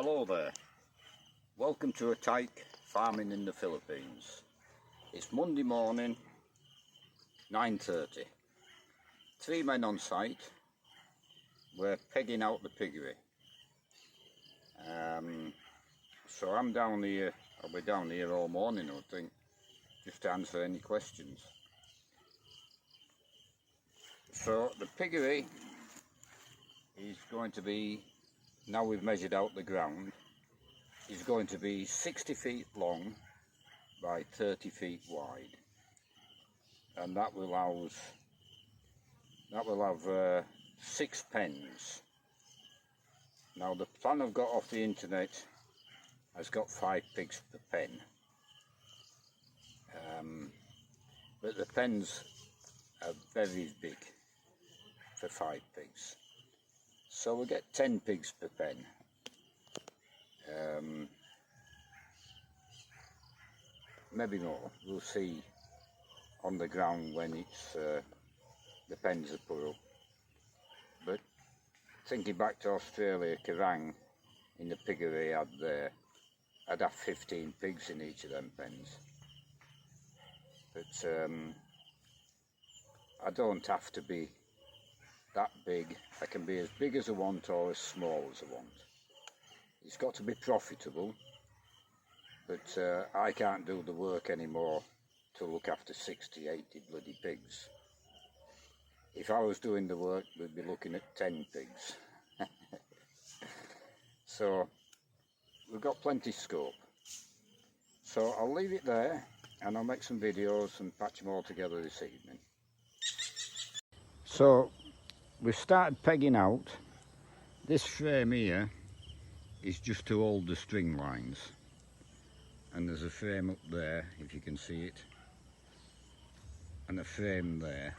Hello there, welcome to a tyke farming in the Philippines. It's Monday morning, 9:30. 3 men on site. We're pegging out the piggery. So I'm down here, I'll be down here all morning I think, just to answer any questions. So the piggery is going to be, now we've measured out the ground, is going to be 60 feet long by 30 feet wide, and that will have 6 pens. Now the plan I've got off the internet has got 5 pigs per pen, but the pens are very big for 5 pigs, so we'll get 10 pigs per pen. Maybe more, we'll see on the ground when it's the pens are put up. But thinking back to Australia, Kerrang, in the piggery I'd have 15 pigs in each of them pens. But I don't have to be that big. I can be as big as I want or as small as I want. It's got to be profitable, but I can't do the work anymore to look after 60, 80 bloody pigs. If I was doing the work, we'd be looking at 10 pigs. So we've got plenty scope. So I'll leave it there and I'll make some videos and patch them all together this evening. So we've started pegging out. This frame here is just to hold the string lines, and there's a frame up there if you can see it, and a frame there,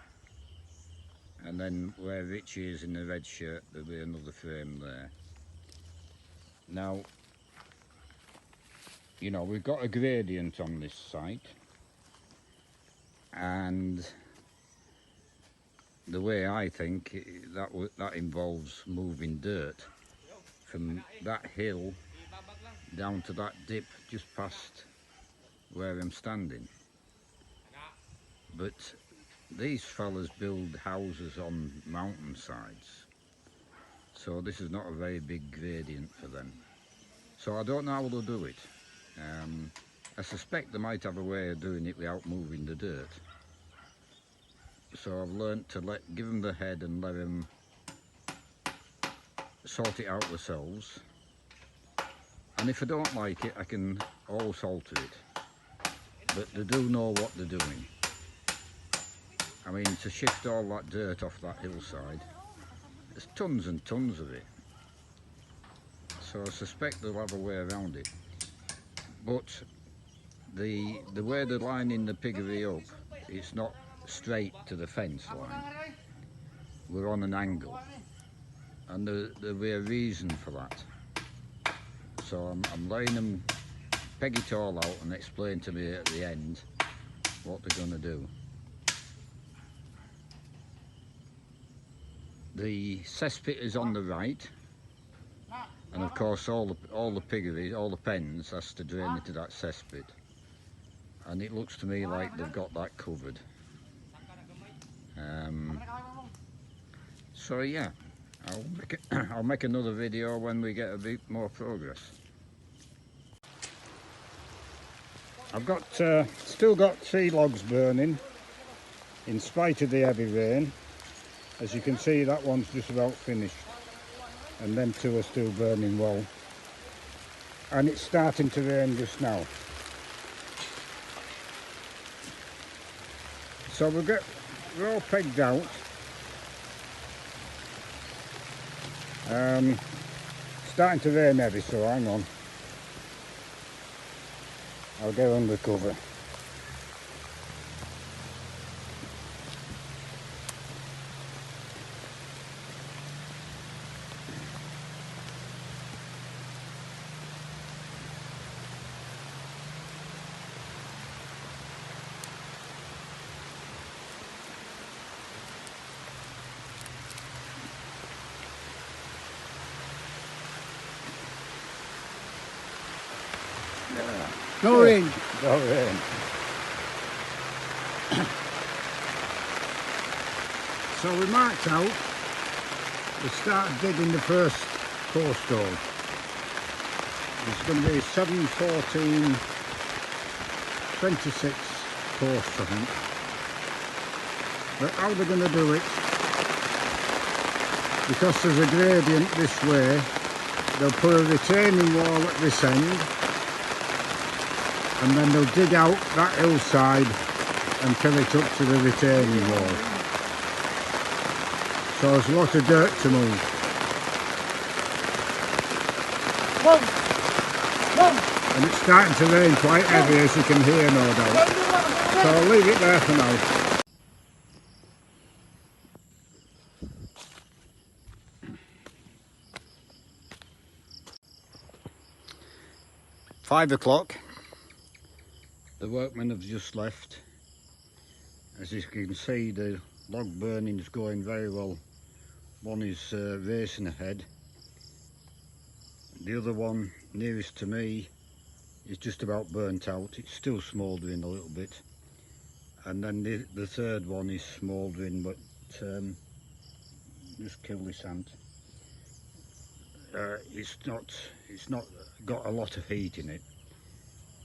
and then where Richie is in the red shirt there'll be another frame there. Now, you know, we've got a gradient on this site, and the way I think that involves moving dirt from that hill down to that dip just past where I'm standing. But these fellas build houses on mountainsides, so this is not a very big gradient for them. So I don't know how they'll do it. I suspect they might have a way of doing it without moving the dirt. So I've learnt to give them the head and let them sort it out themselves, and if I don't like it I can always alter it, but they do know what they're doing. I mean, to shift all that dirt off that hillside, there's tons and tons of it, so I suspect they'll have a way around it. But the way they're lining the piggery up, it's not straight to the fence line, we're on an angle, and there'll be a reason for that. So I'm letting them peg it all out and explain to me at the end what they're going to do. The cesspit is on the right, and of course all the piggery, all the pens has to drain into that cesspit, and it looks to me like they've got that covered. So yeah, I'll make another video when we get a bit more progress. I've got still got 3 logs burning in spite of the heavy rain. As you can see, that one's just about finished, and them 2 are still burning well, and it's starting to rain just now. So we're all pegged out. Starting to rain heavy, so hang on, I'll get under cover. Yeah. No rain. No rain. So we marked out, we started digging the first post hole. It's going to be 714 26 posts, I think. But how they're going to do it, because there's a gradient this way, they'll put a retaining wall at this end, and then they'll dig out that hillside and fill it up to the retaining wall. So there's a lot of dirt to move. And it's starting to rain quite heavy, as you can hear, no doubt. So I'll leave it there for now. £5 o'clock. The workmen have just left. As you can see, the log burning is going very well. One is racing ahead. The other one, nearest to me, is just about burnt out. It's still smouldering a little bit. And then the third one is smouldering, but just kill this ant. It's not got a lot of heat in it.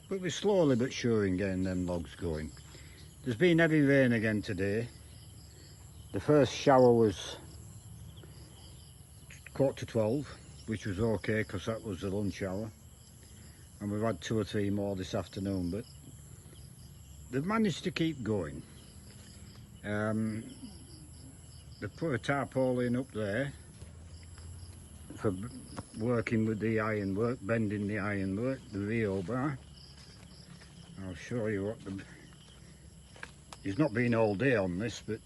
But we're slowly but surely getting them logs going. There's been heavy rain again today. The first shower was 11:45, which was okay because that was the lunch hour. And we've had 2 or 3 more this afternoon, but they've managed to keep going. They've put a tarpaulin up there for working with the ironwork, bending the ironwork, the Rio bar. I'll show you what the... He's not been all day on this, but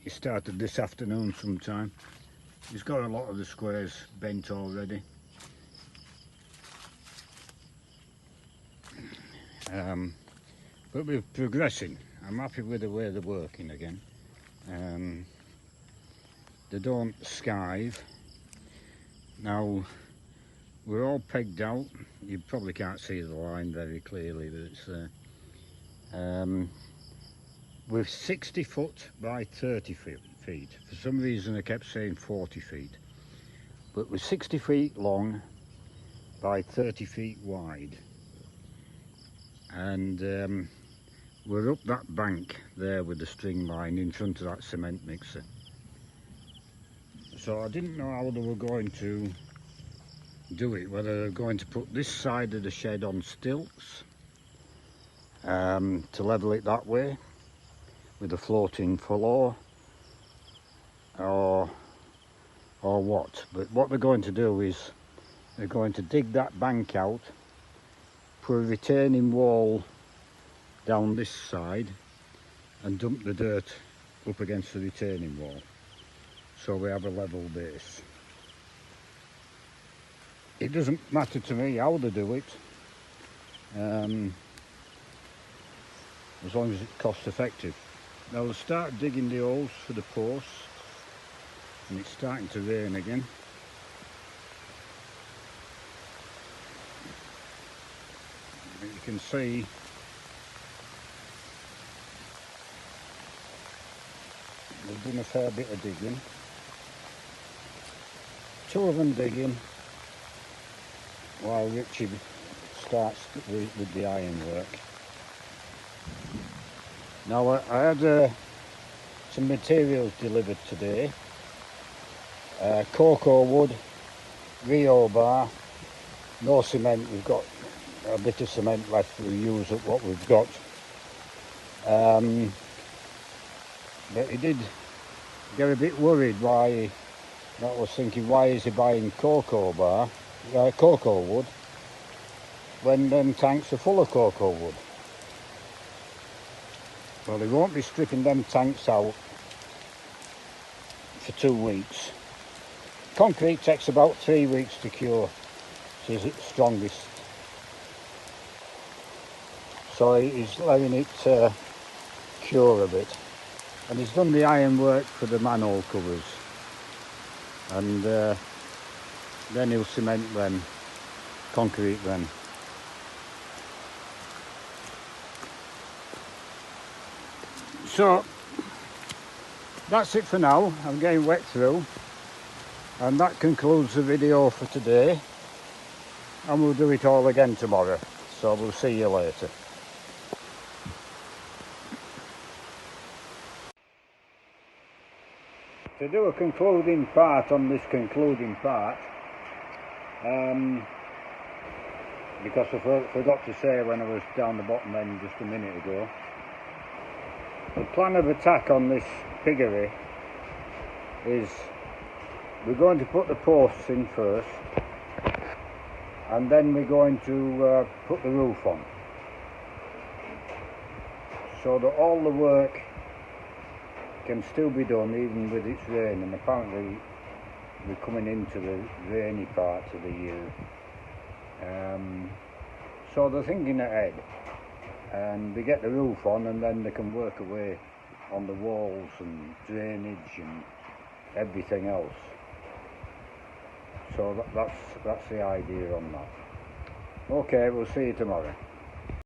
he started this afternoon sometime. He's got a lot of the squares bent already. But we're progressing. I'm happy with the way they're working again. They don't skive. Now, we're all pegged out. You probably can't see the line very clearly, but it's with 60 foot by 30 feet. For some reason I kept saying 40 feet. But we're 60 feet long by 30 feet wide. And we're up that bank there with the string line in front of that cement mixer. So I didn't know how they were going to do it, whether they're going to put this side of the shed on stilts to level it that way with a floating floor, or what. But what they're going to do is they're going to dig that bank out, put a retaining wall down this side and dump the dirt up against the retaining wall, so we have a level base. It doesn't matter to me how they do it, as long as it's cost effective. Now we'll start digging the holes for the posts, and it's starting to rain again. You can see they've done a fair bit of digging. 2 of them digging while Richie starts with the ironwork. Now I had some materials delivered today. Cocoa wood, Rio bar, no cement. We've got a bit of cement left. We'll use up what we've got. But he did get a bit worried why. I was thinking, why is he buying cocoa wood when them tanks are full of cocoa wood? Well, he won't be stripping them tanks out for 2 weeks. Concrete takes about 3 weeks to cure, so it's its strongest. So he's letting it cure a bit. And he's done the ironwork for the manhole covers. And then he'll cement them, concrete then. So that's it for now. I'm getting wet through, and that concludes the video for today, and we'll do it all again tomorrow, so we'll see you later. To do a concluding part on this concluding part, because I forgot to say when I was down the bottom end just a minute ago, the plan of attack on this piggery is we're going to put the posts in first, and then we're going to put the roof on, so that all the work can still be done even with it's raining. Apparently we're coming into the rainy part of the year, so they're thinking ahead, and they get the roof on and then they can work away on the walls and drainage and everything else. So that's the idea on that. Okay, we'll see you tomorrow.